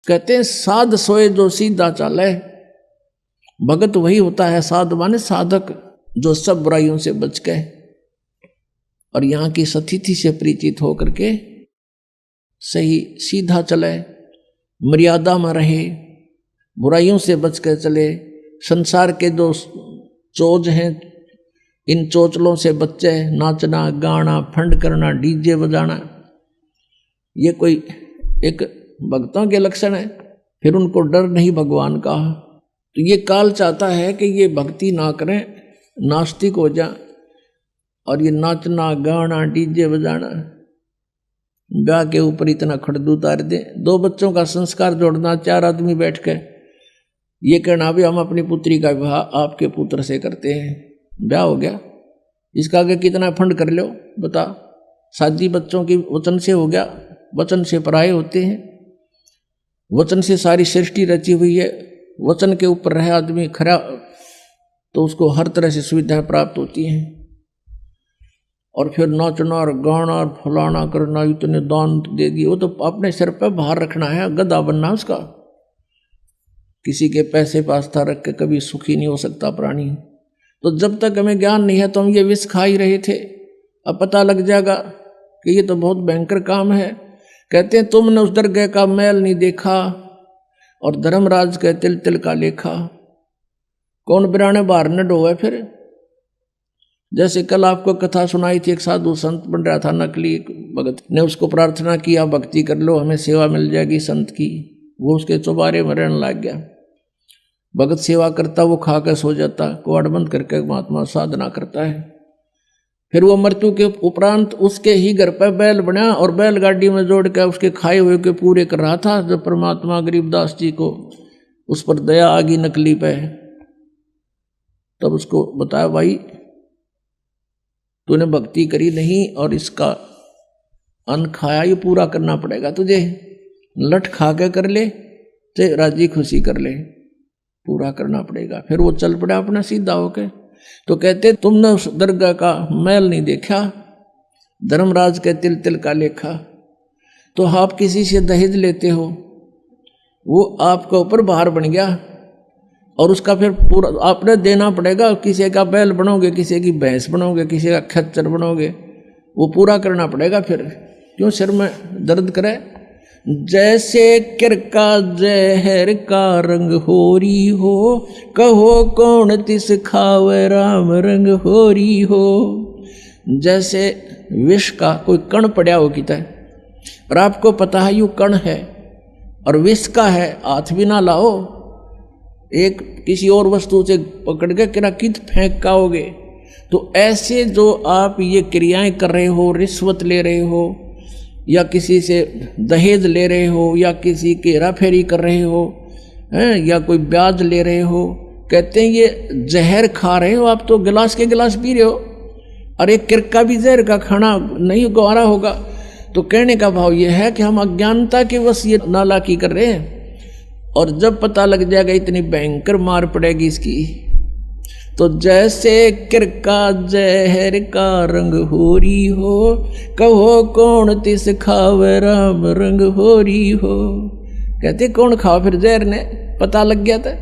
कहते हैं साध सोए जो सीधा चाले। भगत वही होता है, साध माने साधक, जो सब बुराइयों से बच गए और यहाँ की सतिथि से परिचित होकर के सही सीधा चले, मर्यादा में रहे, बुराइयों से बच कर चले। संसार के जो चोज हैं, इन चोचलों से बच्चे, नाचना गाना फंड करना डीजे बजाना, ये कोई एक भक्तों के लक्षण है। फिर उनको डर नहीं भगवान का, तो ये काल चाहता है कि ये भक्ति ना करें, नास्तिक हो जाए। और ये नाचना गाना डीजे बजाना, गा के ऊपर इतना खड़दू उतार दे। 2 बच्चों का संस्कार जोड़ना, 4 आदमी बैठ के ये कहना भी हम अपनी पुत्री का विवाह आपके पुत्र से करते हैं, ब्याह हो गया, इसका आगे कितना फंड कर लो बता। शादी बच्चों की वचन से हो गया, वचन से पराये होते हैं, वचन से सारी सृष्टि रची हुई है। वचन के ऊपर रहे आदमी खरा तो उसको हर तरह से सुविधाएं प्राप्त होती हैं। और फिर नाचना और गाना और फलाना करना, इतने दान देगी, वो तो अपने सिर पर भार रखना है, गधा बनना उसका। किसी के पैसे पास्ता रख के कभी सुखी नहीं हो सकता प्राणी। तो जब तक हमें ज्ञान नहीं है तो हम ये विष खा ही रहे थे। अब पता लग जाएगा कि ये तो बहुत भयंकर काम है। कहते हैं तुमने उस दरगाह का मैल नहीं देखा और धर्मराज के तिल तिल का लेखा। कौन बिराने बाहर न डोए। फिर जैसे कल आपको कथा सुनाई थी, एक साधु संत बन रहा था, नकली भगत ने उसको प्रार्थना किया भक्ति कर लो हमें सेवा मिल जाएगी संत की। वो उसके चौबारे में रहने लग गया। भगत सेवा करता, वो खा कर सो जाता, कुआड़ बंद करके महात्मा साधना करता है। फिर वो मृत्यु के उपरांत उसके ही घर पर बैल बना और बैलगाड़ी में जोड़ कर उसके खाए हुए के पूरे कर रहा था। जब परमात्मा गरीबदास जी को उस पर दया आ गई नकली पे, तब उसको बताया भाई तूने भक्ति करी नहीं और इसका अन्न खाया, ये पूरा करना पड़ेगा तुझे। लठ खा के कर ले चाहे राजी खुशी कर ले, पूरा करना पड़ेगा। फिर वो चल पड़ा अपना सीधा होके। तो कहते तुमने उस दरगाह का मैल नहीं देखा, धर्मराज के तिल तिल का लेखा। तो आप किसी से दहेज लेते हो, वो आपका ऊपर भार बन गया और उसका फिर पूरा आपने देना पड़ेगा। किसी का बैल बनोगे, किसी की भैंस बनोगे, किसी का खच्चर बनोगे, वो पूरा करना पड़ेगा। फिर क्यों सिर में दर्द करे। जैसे किरका जहर का रंग होरी हो, कहो कौन तिस खावे राम रंग होरी हो। जैसे विष का कोई कण पड़ा हो किता है और आपको पता है यू कण है और विष का है, हाथ भी ना लाओ, एक किसी और वस्तु से पकड़ के किरा कित फेंक काओगे। तो ऐसे जो आप ये क्रियाएं कर रहे हो, रिश्वत ले रहे हो या किसी से दहेज ले रहे हो या किसी की हेराफेरी कर रहे हो हैं या कोई ब्याज ले रहे हो, कहते हैं ये जहर खा रहे हो आप। तो गिलास के गिलास पी रहे हो और एक किरका भी जहर का खाना नहीं गवारा होगा। तो कहने का भाव ये है कि हम अज्ञानता के वश ये नालायकी कर रहे हैं और जब पता लग जाएगा इतनी भयंकर मार पड़ेगी इसकी। तो जैसे किरका जहर का रंग होरी हो, कहो कौन तिस खावे राम रंग होरी हो। कहते कौन खाओ फिर जहर ने, पता लग गया था।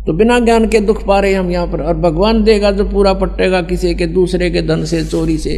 तो बिना ज्ञान के दुख पा रहे हम यहाँ पर। और भगवान देगा जो पूरा पट्टेगा किसी के दूसरे के धन से चोरी से।